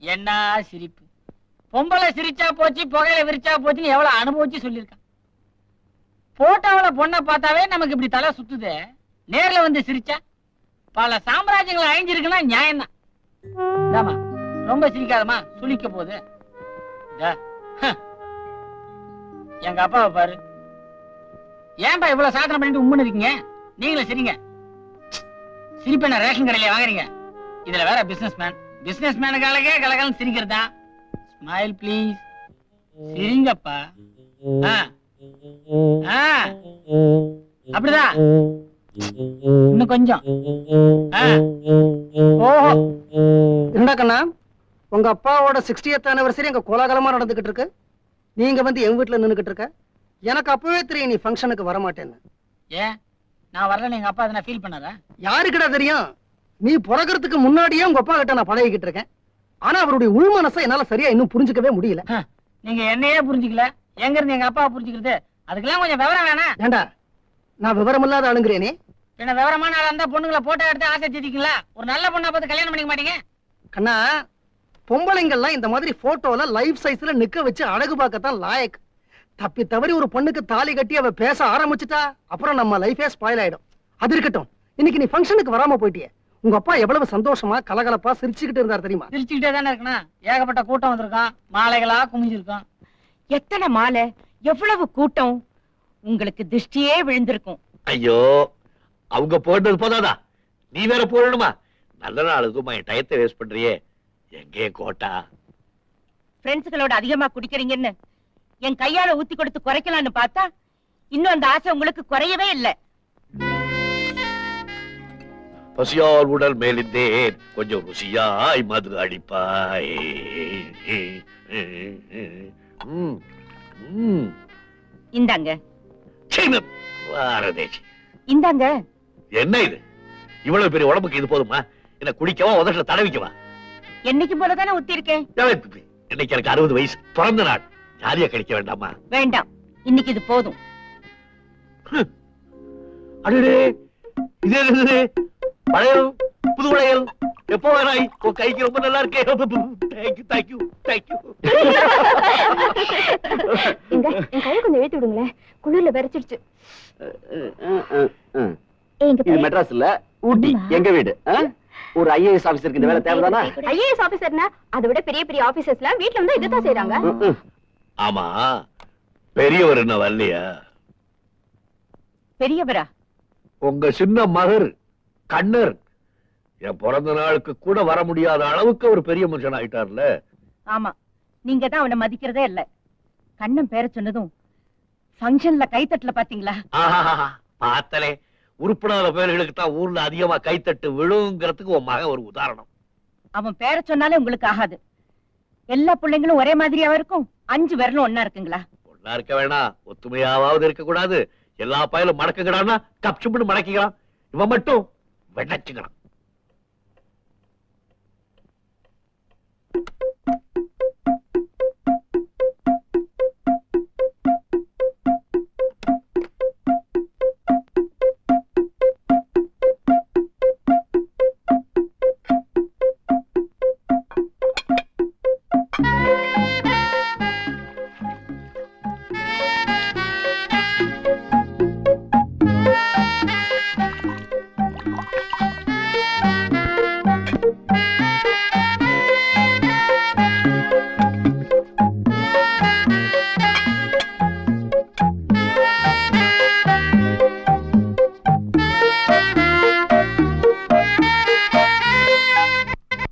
என்ன சிரிப்பு! பொம்பளை சிரிச்சா போச்சு, புகையில விரிச்சா போச்சுன்னு எவ்வளவு அனுபவிச்சு சொல்லியிருக்கான். போட்டோவில பொண்ணை பார்த்தாவே நமக்கு இப்படி தலை சுத்துது. நேர்ல வந்து சிரிச்சா பல சாம்ராஜ்யங்கள் அழிஞ்சிருக்குன்னா நியாயம் தான். ரொம்ப சிரிக்காதமா, சுளிக்க போகுது. எங்க அப்பாவை பாரு. ஏன்பா இவ்வளவு சாதனை பண்ணிட்டு உம்முன்னு இருக்கீங்க? நீங்களும் சரிங்க. சிரிப்ப ரேஷன் கடையில வாங்குறீங்க. இதுல வேற பிசினஸ் மேனுக்காலக்கே கலகலன்னு சிரிக்கிறதா. Smile please. சிரிங்கப்பா. அப்படிதான். இன்னும் கொஞ்சம். என்ன கண்ணா, உங்க அப்பாவோட 60th anniversary எங்க கோலாகலமா நடந்துகிட்டு இருக்கு. நீங்க வந்து எங்க வீட்டுல நின்னுகிட்டு இருக்க. எனக்கு அப்பவே தெரியும் நீ ஃபங்க்ஷனுக்கு வர மாட்டேன்னு. ஏன் நான் வரல? எங்க அப்பா அதை ஃபீல் பண்ணாரா? யாருக்கிட்ட தெரியும்? நீ பிறக்கிறதுக்கு முன்னாடியே உங்க அப்பா கிட்ட நான் பழகிக்கிட்டு இருக்கேன். ஆனா அவருடைய உள் மனசை என்னால சரியா இன்னும் புரிஞ்சுக்கவே முடியல. நீங்க என்னையே புரிஞ்சுக்கல, எங்க இருந்து எங்க அப்பாவை புரிஞ்சுக்கிறது? அதுக்கெல்லாம் கொஞ்சம் விவரம் வேணாம். ஏண்டா நான் விவரம் இல்லாத ஆளுங்கிறேனே? என்ன விவரமான ஆளா இருந்தா பொண்ணுங்களை போட்டோ எடுத்து ஆசை திதிங்களா? ஒரு நல்ல பொண்ணா பார்த்து கல்யாணம் பண்ணிக்க மாட்டீங்க? கண்ணா, பொம்பளைங்கள்லாம் இந்த மாதிரி போட்டோல லைஃப் சைஸ்ல நிக்க வச்சு அழகு பார்க்கத்தான் லாயக். தப்பி தவறி ஒரு பொண்ணுக்கு தாலி கட்டி அவ பேச ஆரம்பிச்சுட்டா அப்புறம் நம்ம லைஃபே ஸ்பாயில் ஆயிடும். அது இருக்கட்டும், இன்னைக்கு நீ ஃபங்க்ஷனுக்கு வராம போயிட்டியே. உங்க அப்பா எவ்வளவு சந்தோஷமா கலகலப்பா சிரிச்சுக்கிட்டு இருந்தார் தெரியுமா? சிரிச்சுக்கிட்டே தானே இருக்கணும். ஏகப்பட்ட கூட்டம் வந்திருக்கான், மாலைகளா குமிஞ்சிருக்கான். எத்தனை மாலை, எவ்வளவு கூட்டம்! உங்களுக்கு திருஷ்டியே விழுந்திருக்கும். ஐயோ, அவங்க போட்டது போதாதா, நீ வேற போடணுமா? நல்ல நாளுக்குமா என் டயத்தை வேஸ்ட் பண்றியே. எங்கே கோட்டா? ஃப்ரெண்ட்ஸுகளோட அதிகமா குடிக்கிறீங்கன்னு என் கையால ஊத்தி கொடுத்து குறைக்கலான்னு பார்த்தா இன்னும் அந்த ஆசை உங்களுக்கு குறையவே இல்லை. பசியால் உடல் மேலிந்தேன், கொஞ்சம் ருசியாய் மது அடிப்பாய். இந்தாங்க. இந்தாங்க. என்ன இது? இவ்வளவு பெரிய உடம்புக்கு இது போதுமா? என்ன குடிக்கவா, உதட்டுல தடவிக்கவா? என்னைக்கு போலதானே ஊத்தி இருக்கேன். இன்னைக்கு எனக்கு 60 வயசு, பிறந்த நாள். ஜாலியா கிடைக்க வேண்டாமா? வேண்டாம், இன்னைக்கு இது போதும். அடே, இது என்னது? பழையல், புது வளையல், எப்போ வேணாய்? உன் கைக்கு ரொம்ப நல்லா இருக்கே. தேங்க்யூ. என் கையை கொஞ்சம் ஏத்தி விடுங்களேன், குளிர்ல விரைச்சிடுச்சு. இது மெட்ராஸ் இல்ல, ஊட்டி எங்க வீடு. ஒரு ஐஏஎஸ் ஆபீசருக்கு இந்த வேலை தேவைதானா? ஐஏஎஸ் ஆபீசர்னா அதை விட பெரிய பெரிய ஆபீசர்ஸ்லாம் வீட்ல வந்து இதுதான் செய்யறாங்க. ஆமா, பெரியவர் என்ன வரலையா? பெரியவரா? உங்க சின்ன மகர் கண்ணர் என் பிறந்த நாளுக்கு கூட வர முடியாத அளவுக்கு ஒரு பெரிய மனுஷன் ஆயிட்டார்ல. ஆமா, நீங்க தான் அவனை மதிக்கிறதே இல்ல. கண்ணன் பேர சொன்னதும் ஃபங்க்ஷன்ல கைத்தட்டல பாத்தீங்களா? பார்த்தலே, உருப்படாத பேர்களுக்கு தான் ஊர்ல அதிகமா கைத்தட்டு விழுங்கிறதுக்கு உன் மகன் ஒரு உதாரணம். அவன் பேர சொன்னாலே உங்களுக்கு ஆகாது. எல்லா பிள்ளைங்களும் ஒரே மாதிரியாவா இருக்கும்? 5 விரலும் ஒன்னா இருக்குங்களா? ஒன்னா இருக்க வேணாம், ஒத்துமையாவது இருக்க கூடாது. எல்லா பயலும் மடக்குகிறான்னா கப்சுப்புன்னு மடக்கிக்கிறான். இவன் மட்டும் வெண்ணச்சுக்கிறான்.